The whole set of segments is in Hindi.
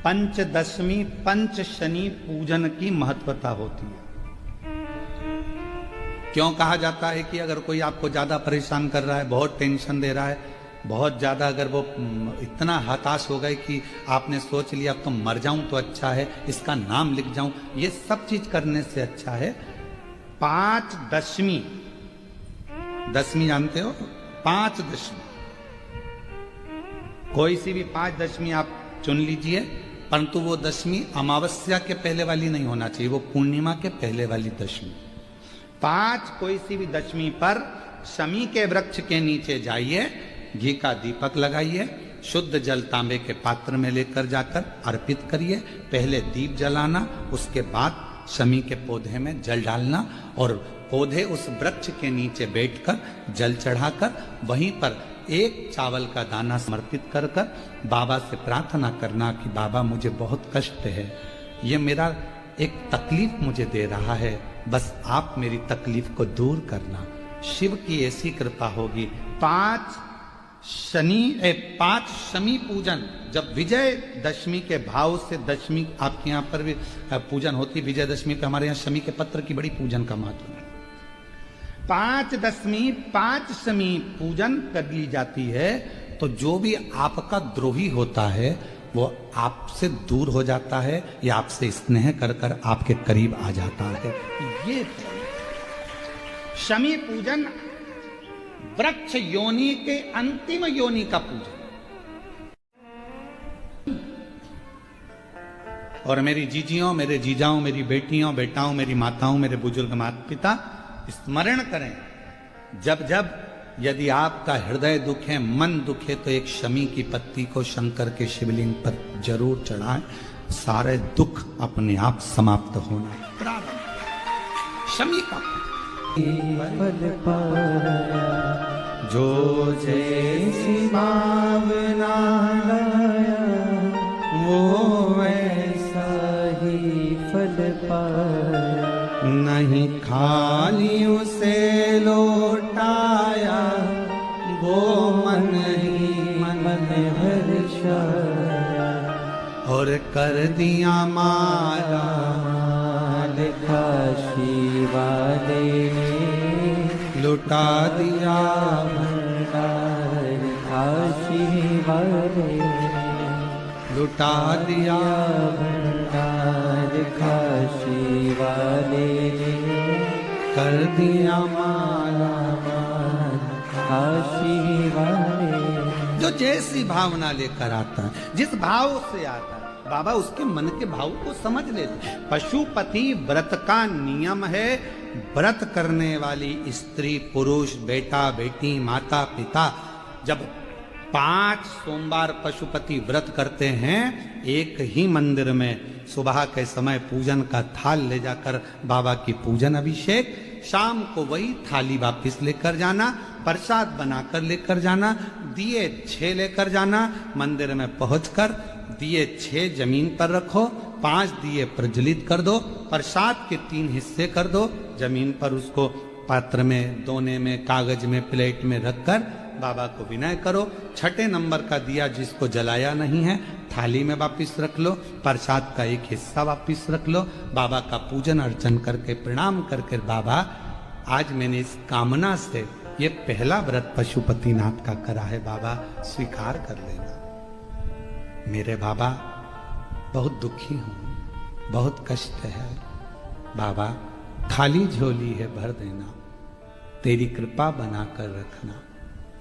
पंचदशमी पंच शनि पूजन की महत्वता होती है। क्यों कहा जाता है कि अगर कोई आपको ज्यादा परेशान कर रहा है, बहुत टेंशन दे रहा है, बहुत ज्यादा अगर वो इतना हताश हो गए कि आपने सोच लिया अब तो मर जाऊं तो अच्छा है, इसका नाम लिख जाऊं, ये सब चीज करने से अच्छा है पांच दशमी। दशमी जानते हो? पांच दशमी, कोई सी भी पांच दशमी आप चुन लीजिए, परंतु वो दशमी अमावस्या के पहले वाली नहीं होना चाहिए, वो पूर्णिमा के पहले वाली दशमी। पांच कोई सी भी दशमी पर शमी के वृक्ष के नीचे जाइए, घी का दीपक लगाइए, शुद्ध जल तांबे के पात्र में लेकर जाकर अर्पित करिए। पहले दीप जलाना, उसके बाद शमी के पौधे में जल डालना और पौधे उस वृक्ष के नीचे बैठकर जल चढ़ाकर वहीं पर एक चावल का दाना समर्पित कर कर बाबा से प्रार्थना करना कि बाबा मुझे बहुत कष्ट है, ये मेरा एक तकलीफ मुझे दे रहा है, बस आप मेरी तकलीफ को दूर करना। शिव की ऐसी कृपा होगी। पांच शमी पूजन, जब विजय दशमी के भाव से दशमी आपके यहाँ पर भी पूजन होती, विजय दशमी पे हमारे यहाँ शमी के पत्र की बड़ी पूजन का महत्व है। पांच दशमी पांच शमी पूजन कर ली जाती है तो जो भी आपका द्रोही होता है वो आपसे दूर हो जाता है या आपसे स्नेह कर कर आपके करीब आ जाता है। ये शमी पूजन वृक्ष योनि के अंतिम योनि का पूजन। और मेरी जीजियों, मेरे जीजाओं, मेरी बेटियों, बेटाओं, मेरी माताओं, मेरे बुजुर्ग माता पिता स्मरण करें, जब जब यदि आपका हृदय दुखे, मन दुखे, तो एक शमी की पत्ती को शंकर के शिवलिंग पर जरूर चढ़ाएं, सारे दुख अपने आप समाप्त होना प्रारंभ। शमी का जो जैसी भावना वो वैसा ही फल पाया, नहीं खाली उसे लौटाया, वो मन ही मन हर्षाया, और कर दिया माला काशी वाले, लुटा दिया भंडार काशी वाले, लुटा दिया भंडार काशी वाले, कर दिया माला काशी वाले। जो जैसी भावना लेकर आता है, जिस भाव से आता है, बाबा उसके मन के भाव को समझ लेते। पशुपति व्रत का नियम है, व्रत करने वाली स्त्री, पुरुष, बेटा, बेटी, माता, पिता जब 5 सोमवार पशुपति व्रत करते हैं, एक ही मंदिर में सुबह के समय पूजन का थाल ले जाकर बाबा की पूजन अभिषेक, शाम को वही थाली वापिस लेकर जाना, प्रसाद बनाकर लेकर जाना, दिए 6 लेकर जाना, मंदिर में पहुंचकर दिए 6 जमीन पर रखो, 5 दिए प्रज्वलित कर दो, प्रसाद के 3 हिस्से कर दो, जमीन पर उसको पात्र में, दोने में, कागज में, प्लेट में रखकर बाबा को विनय करो। 6 नंबर का दिया जिसको जलाया नहीं है थाली में वापिस रख लो, प्रसाद का एक हिस्सा वापिस रख लो, बाबा का पूजन अर्चन करके प्रणाम करके, बाबा आज मैंने इस कामना से ये पहला व्रत पशुपतिनाथ का करा है, बाबा स्वीकार कर लेना। मेरे बाबा बहुत दुखी हूं, बहुत कष्ट है, बाबा खाली झोली है भर देना, तेरी कृपा बनाकर रखना,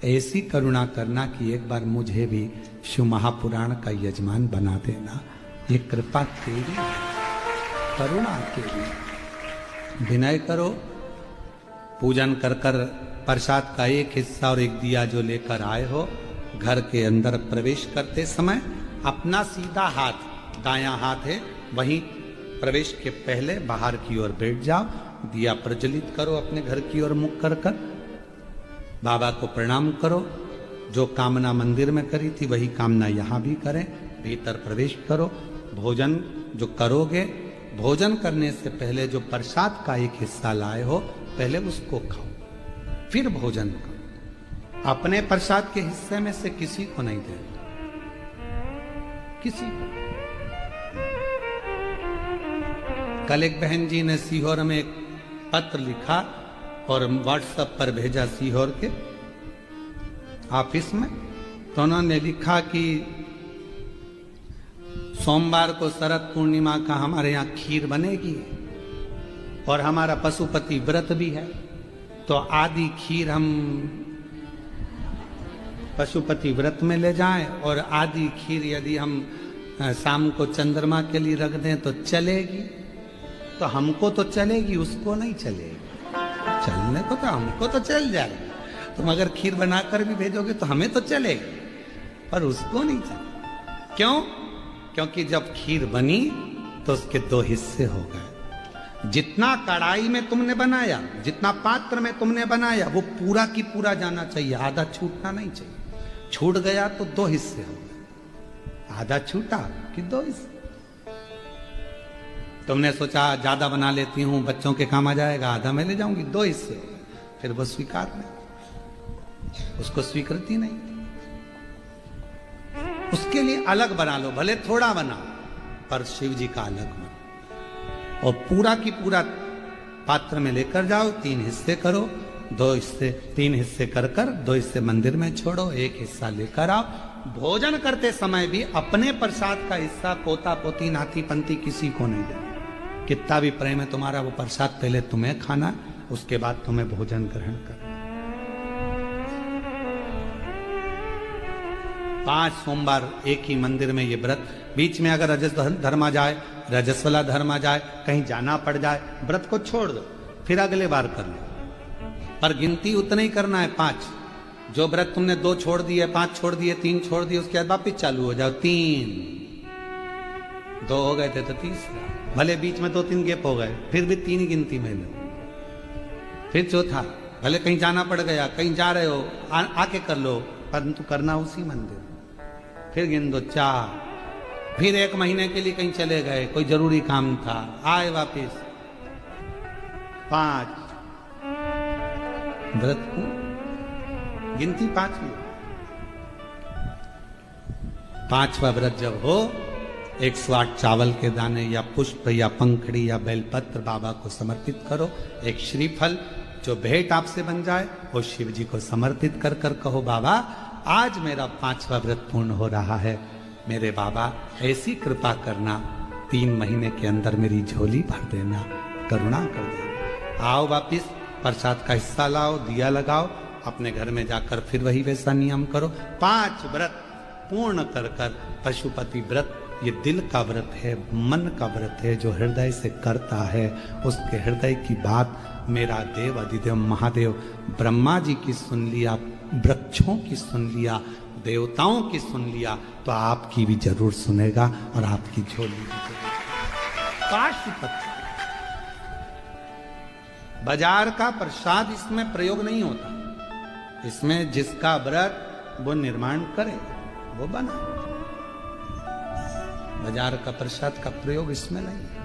ऐसी करुणा करना कि एक बार मुझे भी शिव महापुराण का यजमान बना देना, ये कृपा तेरी, करुणा तेरी। विनय करो, पूजन कर कर प्रसाद का एक हिस्सा और एक दिया जो लेकर आए हो, घर के अंदर प्रवेश करते समय अपना सीधा हाथ, दायां हाथ है, वहीं प्रवेश के पहले बाहर की ओर बैठ जाओ, दिया प्रज्वलित करो, अपने घर की ओर मुख कर कर बाबा को प्रणाम करो। जो कामना मंदिर में करी थी वही कामना यहाँ भी करें, भीतर प्रवेश करो। भोजन जो करोगे, भोजन करने से पहले जो प्रसाद का एक हिस्सा लाए हो पहले उसको खाओ, फिर भोजन करो। अपने प्रसाद के हिस्से में से किसी को नहीं देना, किसी को। कल एक बहन जी ने सीहोर में एक पत्र लिखा और व्हाट्सएप पर भेजा सीहोर के ऑफिस में। तो उन्होंने लिखा कि सोमवार को शरद पूर्णिमा का हमारे यहाँ खीर बनेगी और हमारा पशुपति व्रत भी है, तो आधी खीर हम पशुपति व्रत में ले जाएं और आधी खीर यदि हम शाम को चंद्रमा के लिए रख दें तो चलेगी। तो हमको तो चलेगी, उसको नहीं चलेगी। चलने को तो हमको तो चल जाएगी, तुम अगर खीर बनाकर भी भेजोगे तो हमें तो चलेगी, पर उसको नहीं चलेगी। क्यों? क्योंकि जब खीर बनी तो उसके दो हिस्से हो गए। जितना कढ़ाई में तुमने बनाया, जितना पात्र में तुमने बनाया, वो पूरा की पूरा जाना चाहिए, आधा छूटना नहीं चाहिए। छूट गया तो दो हिस्से हो गए, आधा छूटा कि दो हिस्से। तुमने सोचा ज्यादा बना लेती हूं, बच्चों के काम आ जाएगा, आधा मैं ले जाऊंगी, दो हिस्से हो गए। फिर वो स्वीकार नहीं, उसको स्वीकृति नहीं। उसके लिए अलग बना लो, भले थोड़ा बनाओ, पर शिव जी का अलग बना और पूरा की पूरा पात्र में लेकर जाओ। 3 हिस्से करो, 2 हिस्से, 3 हिस्से कर 2 हिस्से मंदिर में छोड़ो, 1 हिस्सा लेकर आओ। भोजन करते समय भी अपने प्रसाद का हिस्सा पोता पोती नाती पंती किसी को नहीं देना। कितना भी प्रेम है तुम्हारा, वो प्रसाद पहले तुम्हें खाना, उसके बाद तुम्हें भोजन ग्रहण करना। 5 सोमवार एक ही मंदिर में ये व्रत। बीच में अगर रजस धर्म आ जाए, रजस्वला धर्म आ जाए, कहीं जाना पड़ जाए, व्रत को छोड़ दो, फिर अगले बार कर लो। पर गिनती उतना ही करना है, 5। जो व्रत तुमने 2 छोड़ दिए, 5 छोड़ दिए, 3 छोड़ दिए, उसके बाद वापिस चालू हो जाओ। 3, 2 हो गए थे तो 3, भले बीच में 2-3 गैप हो गए, फिर भी 3 गिनती में लो। फिर चौथा, भले कहीं जाना पड़ गया, कहीं जा रहे हो, आके कर लो, परंतु करना उसी मंदिर। फिर गिन दो 4, फिर 1 महीने के लिए कहीं चले गए, कोई जरूरी काम था, आए वापिस 5। व्रत को गिनती 5 में। 5वां व्रत जब हो, 108 चावल के दाने या पुष्प या पंखड़ी या बेलपत्र बाबा को समर्पित करो। एक श्रीफल जो भेंट आपसे बन जाए वो शिव जी को समर्पित कर कहो, बाबा आज मेरा 5वां व्रत पूर्ण हो रहा है, मेरे बाबा ऐसी कृपा करना, 3 महीने के अंदर मेरी झोली भर देना, करुणा कर देना। आओ वापिस प्रसाद का हिस्सा लाओ, दिया लगाओ, अपने घर में जाकर फिर वही वैसा नियम करो। 5 व्रत पूर्ण कर पशुपति व्रत, ये दिल का व्रत है, मन का व्रत है। जो हृदय से करता है उसके हृदय की बात मेरा देव अधिदेव महादेव ब्रह्मा जी की सुन लिया, वृक्षों की सुन लिया, देवताओं की सुन लिया, तो आपकी भी जरूर सुनेगा और आपकी झोली भी जरूर। पाशुपति बाजार का प्रसाद इसमें प्रयोग नहीं होता, इसमें जिसका व्रत वो निर्माण करे वो बना। बाजार का प्रसाद का प्रयोग इसमें नहीं है।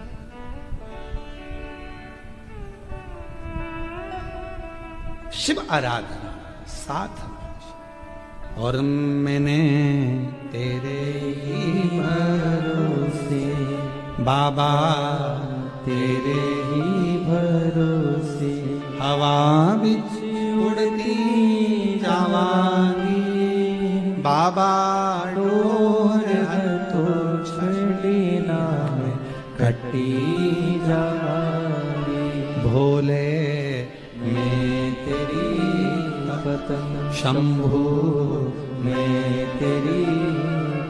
शिव आराधना साथ। और मैंने तेरे ही भरोसे बाबा, तेरे ही भरोसे हवा बिच उड़ती जावांगी, बाबा डोर तो छड़ी ना कटी जावांगी, भोले मैं तेरी पतंग, शंभू मैं तेरी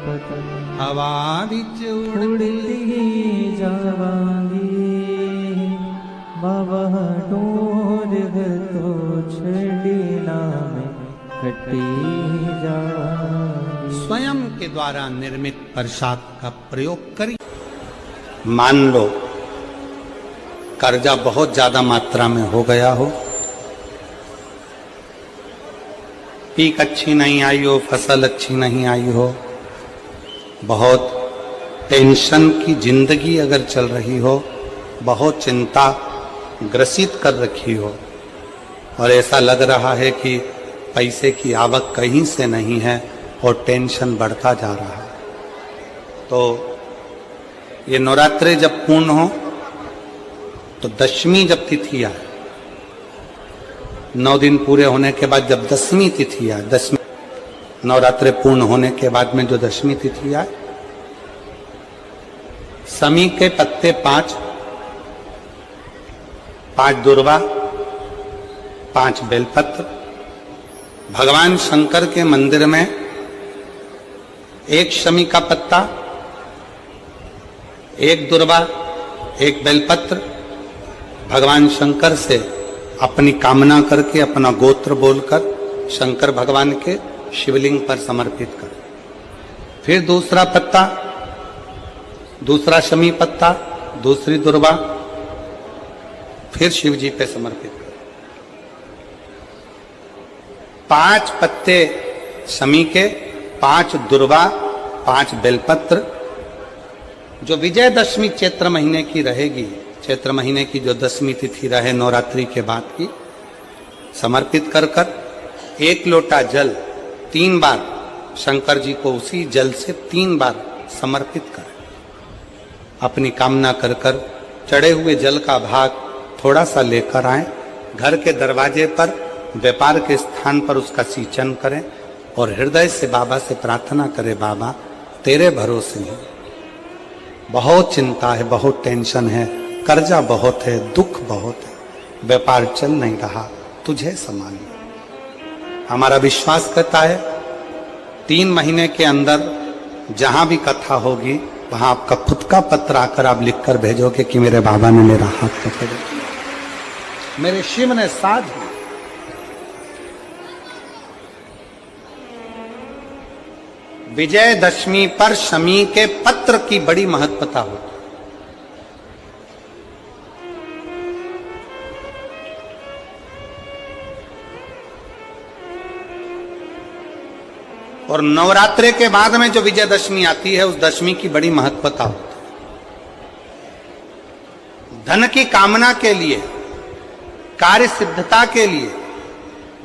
पतंग, हवा बिच उड़ती जावांगी, बाबा डोर तो छड़ी ना कटी जावांगी। स्वयं के द्वारा निर्मित प्रसाद का प्रयोग करिए। मान लो कर्जा बहुत ज्यादा मात्रा में हो गया हो, पीक अच्छी नहीं आई हो, फसल अच्छी नहीं आई हो, बहुत टेंशन की जिंदगी अगर चल रही हो, बहुत चिंता ग्रसित कर रखी हो और ऐसा लग रहा है कि पैसे की आवक कहीं से नहीं है और टेंशन बढ़ता जा रहा है, तो ये नवरात्रे जब पूर्ण हो तो दशमी जब तिथि आए, 9 दिन पूरे होने के बाद जब दसवीं तिथि आए, दसवीं नवरात्रे पूर्ण होने के बाद में जो दशमी तिथि आए, शमी के पत्ते 5 दुर्वा, 5 बेलपत्र, भगवान शंकर के मंदिर में 1 शमी का पत्ता, 1 दुर्वा, 1 बेलपत्र, भगवान शंकर से अपनी कामना करके, अपना गोत्र बोलकर शंकर भगवान के शिवलिंग पर समर्पित कर। फिर दूसरा पत्ता, दूसरा शमी पत्ता, दूसरी दुर्वा, फिर शिव जी पे समर्पित कर। 5 पत्ते शमी के, 5 दुर्वा, 5 बेलपत्र, जो विजयदशमी चैत्र महीने की रहेगी, चैत्र महीने की जो दसवीं तिथि रहे नवरात्रि के बाद की, समर्पित कर 1 लोटा जल 3 बार शंकर जी को उसी जल से 3 बार समर्पित कर, अपनी कामना कर चढ़े हुए जल का भाग थोड़ा सा लेकर आए, घर के दरवाजे पर, व्यापार के स्थान पर उसका सिंचन करें और हृदय से बाबा से प्रार्थना करें, बाबा तेरे भरोसे हैं, बहुत चिंता है, बहुत टेंशन है, कर्जा बहुत है, दुख बहुत है, व्यापार चल नहीं रहा, तुझे संभालिए। हमारा विश्वास करता है 3 महीने के अंदर जहां भी कथा होगी वहां आपका खुद का पत्र आकर आप लिखकर भेजोगे कि मेरे बाबा ने मेरा हाथ पकड़ लिया, मेरे शिव ने साथ दिया। विजयदशमी पर शमी के पत्र की बड़ी महत्वता होती है। और नवरात्रे के बाद में जो विजयदशमी आती है, उस दशमी की बड़ी महत्वता होती है। धन की कामना के लिए, कार्य सिद्धता के लिए,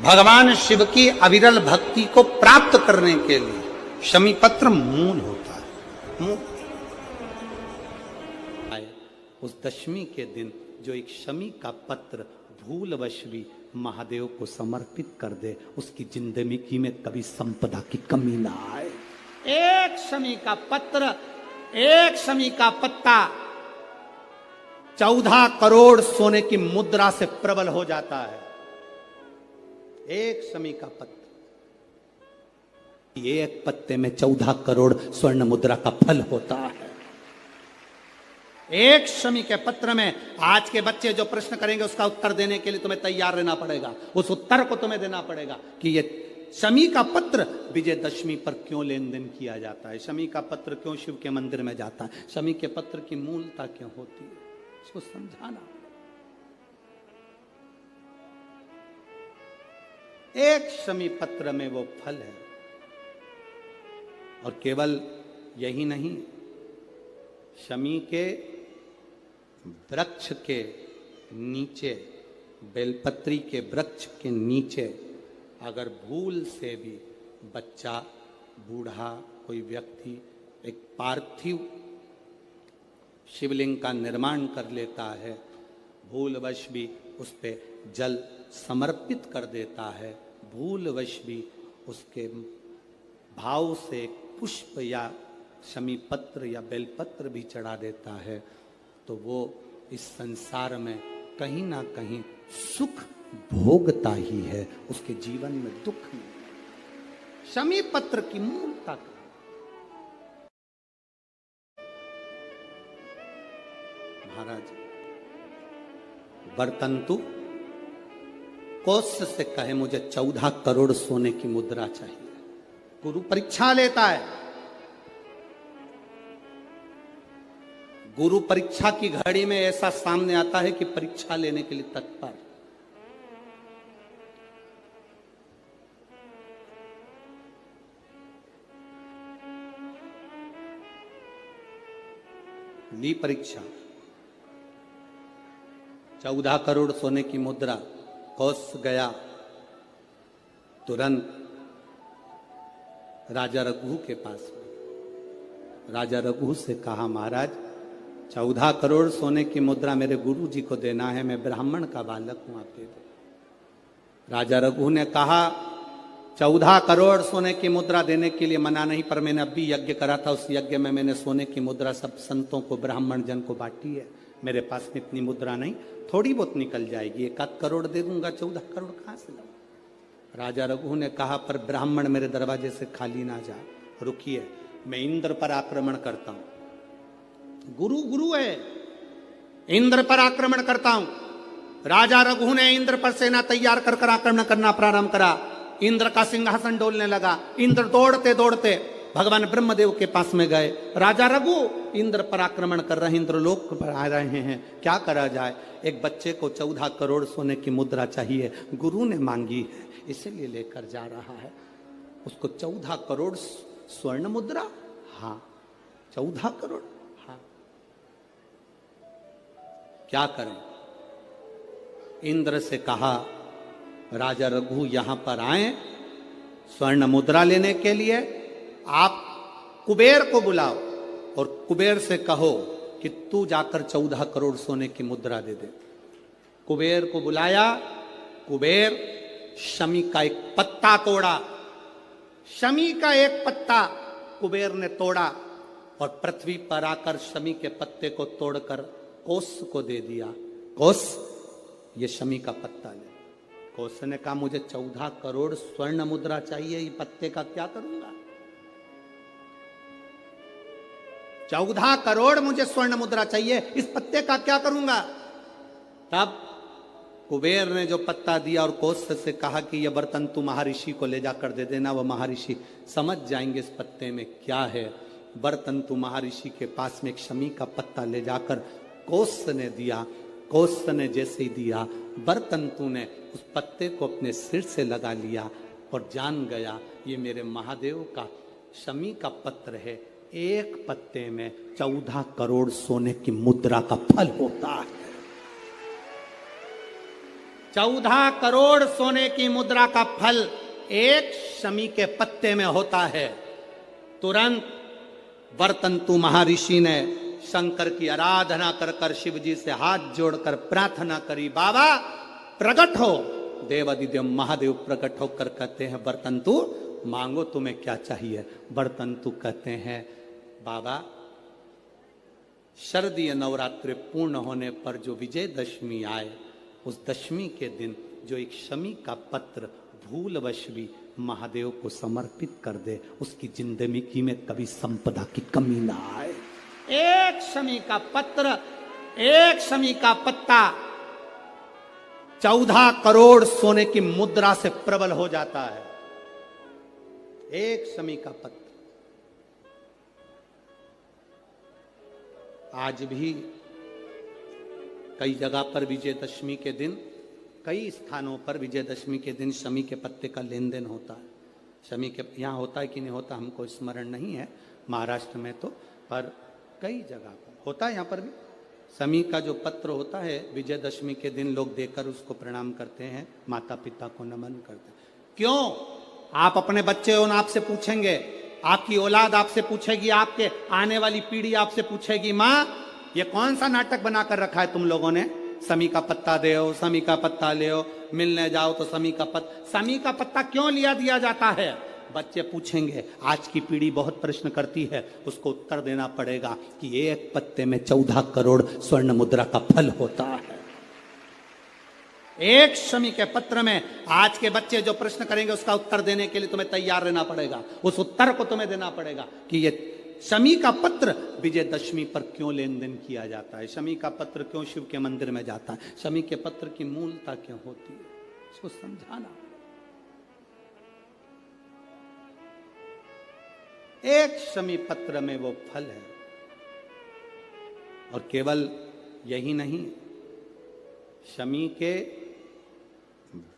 भगवान शिव की अविरल भक्ति को प्राप्त करने के लिए शमी पत्र मूल होता है। उस दशमी के दिन जो एक शमी का पत्र भूलवश भी महादेव को समर्पित कर दे, उसकी जिंदगी में कभी संपदा की कमी ना आए। 1 शमी का पत्र, 1 शमी का पत्ता 14 करोड़ सोने की मुद्रा से प्रबल हो जाता है। 1 शमी का पत्र, एक पत्ते में 14 करोड़ स्वर्ण मुद्रा का फल होता है। 1 शमी के पत्र में आज के बच्चे जो प्रश्न करेंगे उसका उत्तर देने के लिए तुम्हें तैयार रहना पड़ेगा। उस उत्तर को तुम्हें देना पड़ेगा कि ये शमी का पत्र विजयदशमी पर क्यों लेन देन किया जाता है, शमी का पत्र क्यों शिव के मंदिर में जाता है, शमी के पत्र की मूलता क्यों होती है, इसको समझाना। 1 शमी पत्र में वो फल है। और केवल यही नहीं, शमी के वृक्ष के नीचे, बेलपत्री के वृक्ष के नीचे अगर भूल से भी बच्चा, बूढ़ा, कोई व्यक्ति एक पार्थिव शिवलिंग का निर्माण कर लेता है, भूलवश भी उस पे जल समर्पित कर देता है, भूलवश भी उसके भाव से पुष्प या शमी पत्र या बेलपत्र भी चढ़ा देता है, तो वो इस संसार में कहीं ना कहीं सुख भोगता ही है, उसके जीवन में दुख नहीं। शमी पत्र की मूलता महाराज वर्तंतु कौत्स से कहे मुझे 14 करोड़ सोने की मुद्रा चाहिए। गुरु परीक्षा लेता है, गुरु परीक्षा की घड़ी में ऐसा सामने आता है कि परीक्षा लेने के लिए तत्पर। ली परीक्षा, 14 करोड़ सोने की मुद्रा, कौत्स गया, तुरंत राजा रघु के पास। राजा रघु से कहा, महाराज 14 करोड़ सोने की मुद्रा मेरे गुरु जी को देना है, मैं ब्राह्मण का बालक हूं, आप दे दो। राजा रघु ने कहा 14 करोड़ सोने की मुद्रा देने के लिए मना नहीं, पर मैंने अभी यज्ञ करा था, उस यज्ञ में मैंने सोने की मुद्रा सब संतों को, ब्राह्मण जन को बांटी है। मेरे पास में इतनी मुद्रा नहीं, थोड़ी बहुत निकल जाएगी, 1 करोड़ दे दूंगा, 14 करोड़ कहां से लाऊं? राजा रघु ने कहा पर ब्राह्मण मेरे दरवाजे से खाली ना जा, रुकिए, मैं इंद्र पर आक्रमण करता हूं। गुरु गुरु है, इंद्र पर आक्रमण करता हूं। राजा रघु ने इंद्र पर सेना तैयार कर आक्रमण करना प्रारंभ करा। इंद्र का सिंहासन डोलने लगा। इंद्र दौड़ते दौड़ते भगवान ब्रह्मदेव के पास में गए। राजा रघु इंद्र पर आक्रमण कर रहे हैं, इंद्रलोक पर आ रहे हैं, क्या करा जाए? एक बच्चे को 14 करोड़ सोने की मुद्रा चाहिए, गुरु ने मांगी है, इसीलिए लेकर जा रहा है। उसको 14 करोड़ स्वर्ण मुद्रा, हाँ 14 करोड़, हाँ क्या करें? इंद्र से कहा राजा रघु यहां पर आए स्वर्ण मुद्रा लेने के लिए, आप कुबेर को बुलाओ और कुबेर से कहो कि तू जाकर 14 करोड़ सोने की मुद्रा दे दे। कुबेर को बुलाया। कुबेर शमी का एक पत्ता तोड़ा। शमी का एक पत्ता कुबेर ने तोड़ा और पृथ्वी पर आकर शमी के पत्ते को तोड़कर कोस को दे दिया। कोस, ये शमी का पत्ता ले। कोस ने कहा मुझे 14 करोड़ स्वर्ण मुद्रा चाहिए, ये पत्ते का क्या करूंगा? 14 करोड़ मुझे स्वर्ण मुद्रा चाहिए, इस पत्ते का क्या करूंगा? तब कुबेर ने जो पत्ता दिया और कोस से कहा कि यह बर्तन तू महर्षि को ले जाकर दे देना, वो महर्षि समझ जाएंगे इस पत्ते में क्या है। बर्तन तू महर्षि के पास में एक शमी का पत्ता ले जाकर कोस ने दिया। कोस ने जैसे ही दिया, बर्तंतु ने उस पत्ते को अपने सिर से लगा लिया और जान गया ये मेरे महादेव का शमी का पत्र है। एक पत्ते में 14 करोड़ सोने की मुद्रा का फल होता है। 14 करोड़ सोने की मुद्रा का फल एक शमी के पत्ते में होता है। तुरंत बर्तंतु महर्षि ने शंकर की आराधना कर कर शिव जी से हाथ जोड़कर प्रार्थना करी, बाबा प्रकट हो। देवादिदेव महादेव प्रकट होकर कहते हैं बर्तंतु मांगो तुम्हें क्या चाहिए? बर्तंतु कहते हैं बाबा शरदीय नवरात्रि पूर्ण होने पर जो विजयदशमी आए, उस दशमी के दिन जो एक शमी का पत्र भूलवश भी महादेव को समर्पित कर दे, उसकी जिंदगी में कभी संपदा की कमी ना आए। एक शमी का पत्र, एक शमी का पत्ता 14 करोड़ सोने की मुद्रा से प्रबल हो जाता है। एक शमी का पत्र। आज भी कई जगह पर विजयदशमी के दिन, कई स्थानों पर विजयदशमी के दिन शमी के पत्ते का लेन देन होता है। शमी के यहाँ होता है कि नहीं होता हमको स्मरण नहीं है, महाराष्ट्र में तो, पर कई जगह पर होता है। यहाँ पर भी शमी का जो पत्र होता है विजयदशमी के दिन लोग देकर उसको प्रणाम करते हैं, माता पिता को नमन करते हैं। क्यों? आप अपने बच्चे हो, आपसे पूछेंगे, आपकी औलाद आपसे पूछेगी, आपके आने वाली पीढ़ी आपसे पूछेगी, माँ ये कौन सा नाटक बनाकर रखा है तुम लोगों ने? शमी का पत्ता दे, शमी का पत्ता ले, मिलने जाओ तो शमी का पत्ता। शमी का पत्ता क्यों लिया दिया जाता है? बच्चे पूछेंगे, आज की पीढ़ी बहुत प्रश्न करती है, उसको उत्तर देना पड़ेगा कि एक पत्ते में 14 करोड़ स्वर्ण मुद्रा का फल होता है। एक शमी के पत्र में आज के बच्चे जो प्रश्न करेंगे उसका उत्तर देने के लिए तुम्हें तैयार रहना पड़ेगा। उस उत्तर को तुम्हें देना पड़ेगा कि ये शमी का पत्र विजयदशमी पर क्यों लेन देन किया जाता है, शमी का पत्र क्यों शिव के मंदिर में जाता है, शमी के पत्र की मूलता क्यों होती है, इसको समझाना। एक शमी पत्र में वो फल है। और केवल यही नहीं, शमी के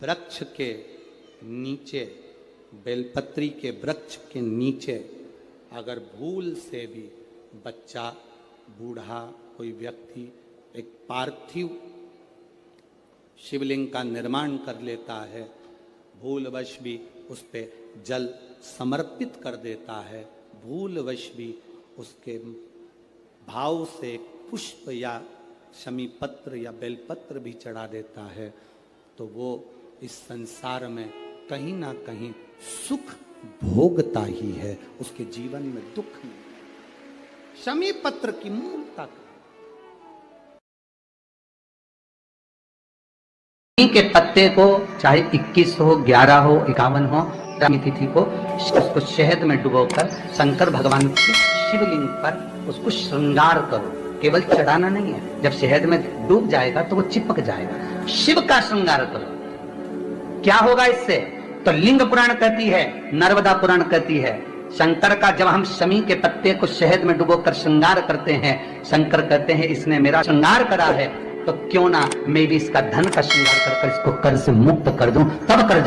वृक्ष के नीचे, बेलपत्री के वृक्ष के नीचे अगर भूल से भी बच्चा, बूढ़ा, कोई व्यक्ति एक पार्थिव शिवलिंग का निर्माण कर लेता है, भूलवश भी उस पे जल समर्पित कर देता है, भूलवश भी उसके भाव से पुष्प या शमी पत्र या बेलपत्र भी चढ़ा देता है तो वो इस संसार में कहीं ना कहीं सुख भोगता ही है, उसके जीवन में दुख नहीं। शमी पत्र की मूलता के पत्ते को चाहे 21 हो, 11 हो, 51 हो, तिथि को उसको शहद में डुबोकर शंकर भगवान के शिवलिंग पर उसको श्रृंगार करो। केवल चढ़ाना नहीं है, जब शहद में डूब जाएगा तो वो चिपक जाएगा। शिव का श्रृंगार करो। क्या होगा इससे? तो लिंग पुराण कहती है, नर्मदा पुराण कहती है, शंकर का जब हम शमी के पत्ते को शहद में डुबोकर श्रृंगार करते हैं, शंकर कहते हैं इसने मेरा श्रृंगार करा है तो क्यों ना मैं भी इसका धन का श्रृंगार कर इसको कर से मुक्त कर दूं, तब कर